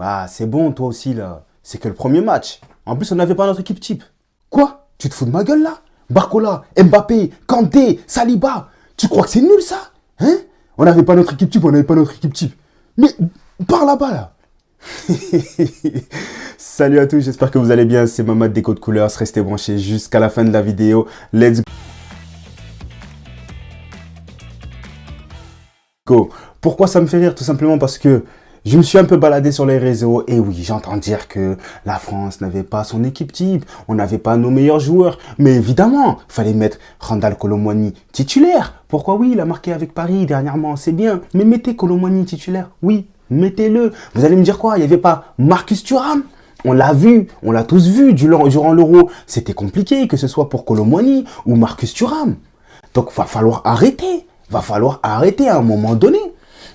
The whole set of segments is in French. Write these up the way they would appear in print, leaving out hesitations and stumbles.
Ah, c'est bon, toi aussi, là. C'est que le premier match. En plus, on n'avait pas notre équipe type. Quoi? Tu te fous de ma gueule, là? Barcola, Mbappé, Kanté, Saliba. Tu crois que c'est nul, ça? Hein? On n'avait pas notre équipe type, on n'avait pas notre équipe type. Mais, par là-bas, là. Salut à tous, j'espère que vous allez bien. C'est Mamad Déco de Couleurs. Restez branchés jusqu'à la fin de la vidéo. Let's go. Pourquoi ça me fait rire? Tout simplement parce que je me suis un peu baladé sur les réseaux et oui, j'entends dire que la France n'avait pas son équipe type, on n'avait pas nos meilleurs joueurs. Mais évidemment, fallait mettre Randal Kolo Muani titulaire. Pourquoi oui, il a marqué avec Paris dernièrement, c'est bien. Mais mettez Kolo Muani titulaire, oui, mettez-le. Vous allez me dire quoi? Il n'y avait pas Marcus Thuram? On l'a vu, on l'a tous vu durant l'Euro. C'était compliqué, que ce soit pour Kolo Muani ou Marcus Thuram. Donc, va falloir arrêter. Va falloir arrêter à un moment donné.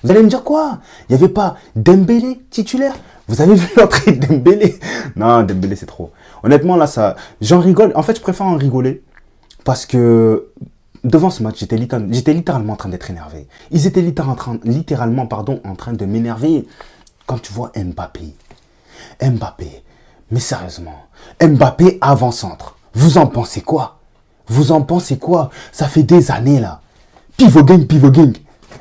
Vous allez me dire quoi? Il n'y avait pas Dembélé titulaire? Vous avez vu l'entrée de Dembélé? Non, Dembélé, c'est trop. Honnêtement, là, j'en rigole. En fait, je préfère en rigoler parce que devant ce match, j'étais littéralement en train d'être énervé. Ils étaient littéralement en train de m'énerver. Quand tu vois Mbappé, mais sérieusement, Mbappé avant-centre. Vous en pensez quoi? Vous en pensez quoi? Ça fait des années, là. Pivot gang, pivot gang.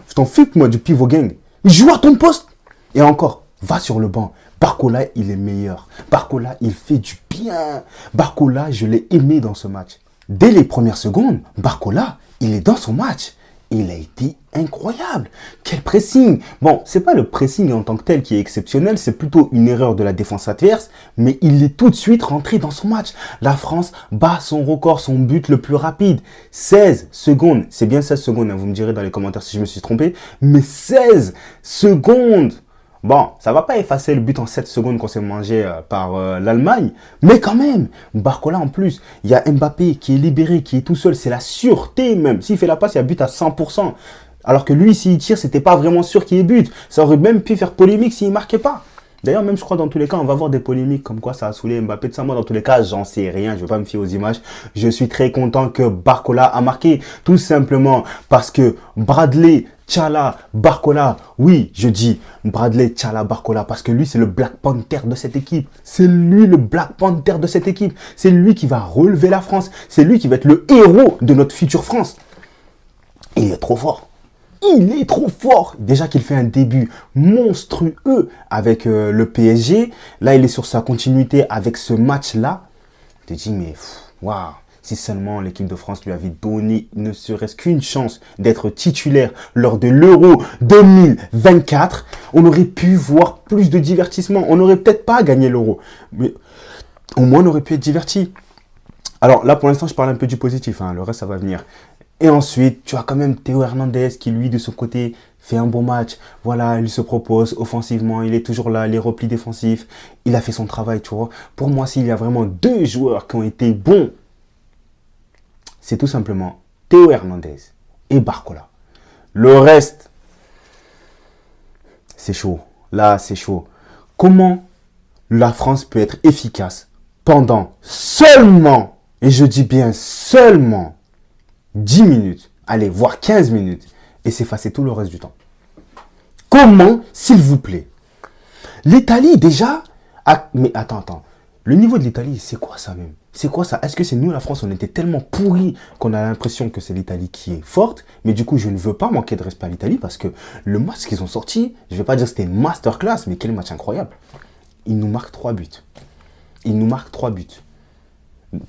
Je t'en fous, moi, du pivot gang. Joue à ton poste. Et encore, va sur le banc. Barcola, il est meilleur. Barcola, il fait du bien. Barcola, je l'ai aimé dans ce match. Dès les premières secondes, Barcola, il est dans son match. Il a été incroyable. Quel pressing. Bon, c'est pas le pressing en tant que tel qui est exceptionnel, c'est plutôt une erreur de la défense adverse, mais il est tout de suite rentré dans son match. La France bat son record, son but le plus rapide. 16 secondes. C'est bien 16 secondes, hein, vous me direz dans les commentaires si je me suis trompé, mais 16 secondes. Bon, ça va pas effacer le but en 7 secondes qu'on s'est mangé par l'Allemagne, mais quand même, Barcola en plus, il y a Mbappé qui est libéré, qui est tout seul, c'est la sûreté même. S'il fait la passe, il y a but à 100%. Alors que lui, s'il tire, c'était pas vraiment sûr qu'il y ait but. Ça aurait même pu faire polémique s'il marquait pas. D'ailleurs, même je crois dans tous les cas, on va voir des polémiques comme quoi ça a saoulé Mbappé de ça. Moi, dans tous les cas, j'en sais rien. Je ne vais pas me fier aux images. Je suis très content que Barcola a marqué. Tout simplement parce que Bradley, Tchala, Barcola, oui, je dis Bradley, Tchala, Barcola, parce que lui, c'est le Black Panther de cette équipe. C'est lui le Black Panther de cette équipe. C'est lui qui va relever la France. C'est lui qui va être le héros de notre future France. Il est trop fort. Il est trop fort. Déjà qu'il fait un début monstrueux avec le PSG. Là, il est sur sa continuité avec ce match-là. Je te dis, mais waouh, si seulement l'équipe de France lui avait donné ne serait-ce qu'une chance d'être titulaire lors de l'Euro 2024, on aurait pu voir plus de divertissement. On n'aurait peut-être pas gagné l'Euro, mais au moins on aurait pu être diverti. Alors là, pour l'instant, je parle un peu du positif. Hein. Le reste, ça va venir. Et ensuite, tu as quand même Théo Hernandez qui, lui, de son côté, fait un bon match. Voilà, il se propose offensivement. Il est toujours là, les replis défensifs. Il a fait son travail, tu vois. Pour moi, s'il y a vraiment deux joueurs qui ont été bons, c'est tout simplement Théo Hernandez et Barcola. Le reste, c'est chaud. Là, c'est chaud. Comment la France peut être efficace pendant seulement, et je dis bien seulement, 10 minutes, allez, voire 15 minutes, et s'effacer tout le reste du temps? Comment, s'il vous plaît? L'Italie, déjà... Mais attends. Le niveau de l'Italie, c'est quoi ça même? C'est quoi ça? Est-ce que c'est nous, la France, on était tellement pourris qu'on a l'impression que c'est l'Italie qui est forte? Mais du coup, je ne veux pas manquer de respect à l'Italie parce que le match qu'ils ont sorti, je ne vais pas dire que c'était une masterclass, mais quel match incroyable. Ils nous marquent 3 buts.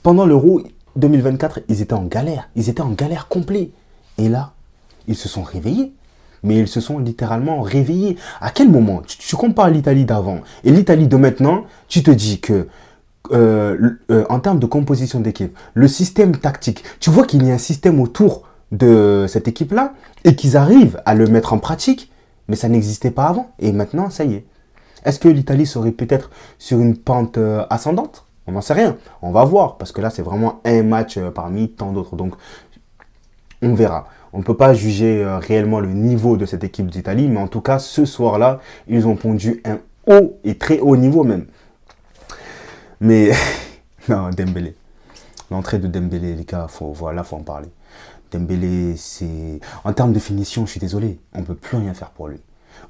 Pendant l'Euro 2024, ils étaient en galère. Ils étaient en galère complet. Et là, ils se sont réveillés. Mais ils se sont littéralement réveillés. À quel moment tu compares l'Italie d'avant et l'Italie de maintenant, tu te dis que en termes de composition d'équipe, le système tactique, tu vois qu'il y a un système autour de cette équipe-là et qu'ils arrivent à le mettre en pratique, mais ça n'existait pas avant. Et maintenant, ça y est. Est-ce que l'Italie serait peut-être sur une pente ascendante? On n'en sait rien. On va voir, parce que là, c'est vraiment un match parmi tant d'autres. Donc, on verra. On ne peut pas juger réellement le niveau de cette équipe d'Italie, mais en tout cas, ce soir-là, ils ont pondu un haut et très haut niveau même. Mais, non, Dembélé. L'entrée de Dembélé, les gars, faut en parler. Dembélé, c'est... En termes de finition, je suis désolé, on ne peut plus rien faire pour lui.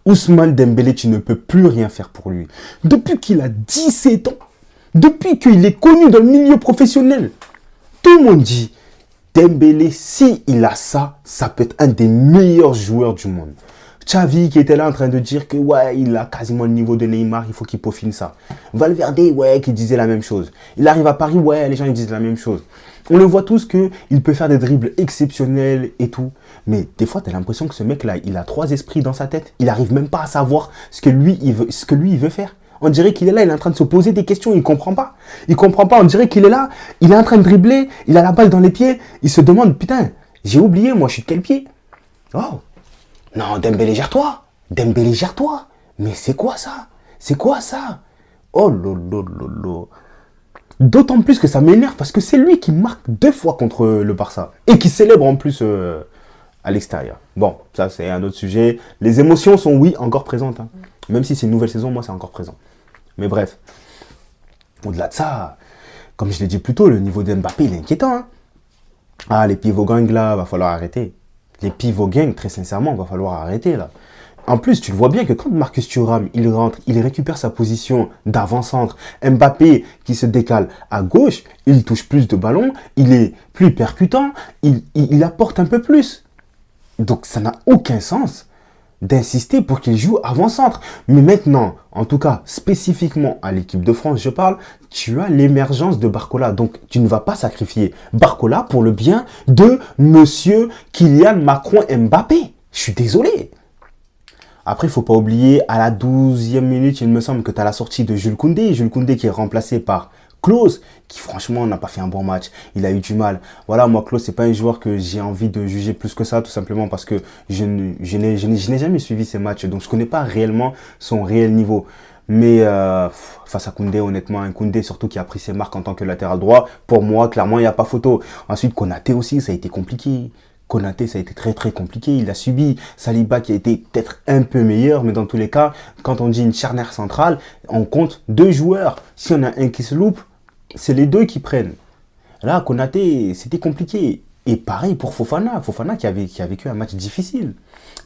Ousmane Dembélé, tu ne peux plus rien faire pour lui. Depuis qu'il a 17 ans, depuis qu'il est connu dans le milieu professionnel, tout le monde dit, Dembélé, si il a ça, ça peut être un des meilleurs joueurs du monde. Xavi qui était là en train de dire que ouais, il a quasiment le niveau de Neymar, il faut qu'il peaufine ça. Valverde, ouais, qui disait la même chose. Il arrive à Paris, ouais, les gens ils disent la même chose. On le voit tous qu'il peut faire des dribbles exceptionnels et tout. Mais des fois, tu as l'impression que ce mec-là, il a 3 esprits dans sa tête. Il n'arrive même pas à savoir ce que lui, il veut faire. On dirait qu'il est là, il est en train de se poser des questions, il ne comprend pas. Il ne comprend pas, on dirait qu'il est là, il est en train de dribbler, il a la balle dans les pieds, il se demande, putain, j'ai oublié, moi je suis de quel pied? Oh, non, Dembélé, gère-toi. Dembélé, gère-toi. Mais c'est quoi ça? C'est quoi ça? Oh lolo. D'autant plus que ça m'énerve parce que c'est lui qui marque 2 fois contre le Barça. Et qui célèbre en plus à l'extérieur. Bon, ça c'est un autre sujet. Les émotions sont, oui, encore présentes. Hein. Même si c'est une nouvelle saison, moi c'est encore présent. Mais bref. Au-delà de ça, comme je l'ai dit plus tôt, le niveau de Mbappé, il est inquiétant. Hein. Ah, les pivots gangs là, va falloir arrêter. Les pivots gangs, très sincèrement, va falloir arrêter là. En plus, tu le vois bien que quand Marcus Thuram, il rentre, il récupère sa position d'avant-centre. Mbappé qui se décale à gauche, il touche plus de ballons, il est plus percutant, il apporte un peu plus. Donc ça n'a aucun sens d'insister pour qu'il joue avant-centre. Mais maintenant, en tout cas, spécifiquement à l'équipe de France, je parle, tu as l'émergence de Barcola. Donc, tu ne vas pas sacrifier Barcola pour le bien de monsieur Kylian Macron Mbappé. Je suis désolé. Après, il ne faut pas oublier, à la 12e minute, il me semble que tu as la sortie de Jules Koundé. Jules Koundé qui est remplacé par Klose, qui franchement n'a pas fait un bon match. Il a eu du mal. Voilà, moi, Klose, c'est pas un joueur que j'ai envie de juger plus que ça, tout simplement parce que je n'ai jamais suivi ses matchs. Donc, je connais pas réellement son réel niveau. Mais face à Koundé, honnêtement, un Koundé surtout qui a pris ses marques en tant que latéral droit, pour moi, clairement, il n'y a pas photo. Ensuite, Konaté aussi, ça a été compliqué. Konaté, ça a été très très compliqué. Il a subi Saliba qui a été peut-être un peu meilleur, mais dans tous les cas, quand on dit une charnière centrale, on compte 2 joueurs. Si on a un qui se loupe, c'est les 2 qui prennent. Là, Konaté, c'était compliqué. Et pareil pour Fofana. Fofana qui a vécu un match difficile.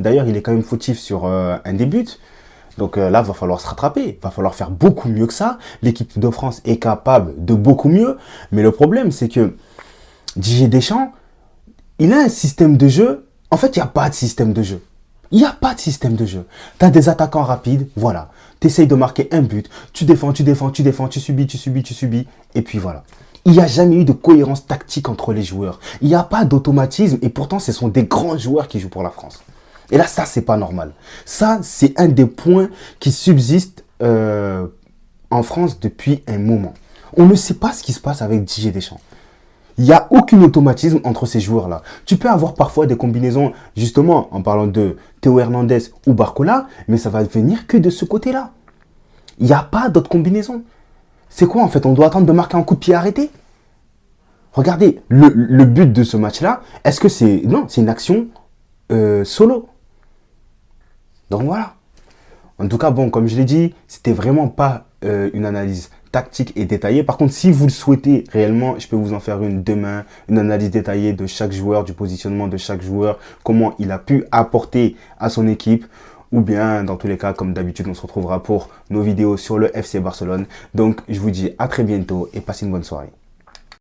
D'ailleurs, il est quand même fautif sur un des buts. Donc là, il va falloir se rattraper. Il va falloir faire beaucoup mieux que ça. L'équipe de France est capable de beaucoup mieux. Mais le problème, c'est que Didier Deschamps, il a un système de jeu. En fait, il n'y a pas de système de jeu. Il n'y a pas de système de jeu. Tu as des attaquants rapides, voilà. Tu essayes de marquer un but. Tu défends, tu subis. Et puis voilà. Il n'y a jamais eu de cohérence tactique entre les joueurs. Il n'y a pas d'automatisme. Et pourtant, ce sont des grands joueurs qui jouent pour la France. Et là, ça, c'est pas normal. Ça, c'est un des points qui subsistent en France depuis un moment. On ne sait pas ce qui se passe avec Didier Deschamps. Il n'y a aucun automatisme entre ces joueurs-là. Tu peux avoir parfois des combinaisons, justement, en parlant de Théo Hernandez ou Barcola, mais ça va venir que de ce côté-là. Il n'y a pas d'autres combinaisons. C'est quoi en fait? On doit attendre de marquer un coup de pied arrêté? Regardez, le but de ce match-là, est-ce que c'est... Non, c'est une action solo. Donc voilà. En tout cas, bon, comme je l'ai dit, c'était vraiment pas une analyse tactique et détaillée. Par contre, si vous le souhaitez réellement, je peux vous en faire une demain, une analyse détaillée de chaque joueur, du positionnement de chaque joueur, comment il a pu apporter à son équipe. Ou bien, dans tous les cas, comme d'habitude, on se retrouvera pour nos vidéos sur le FC Barcelone. Donc, je vous dis à très bientôt et passez une bonne soirée.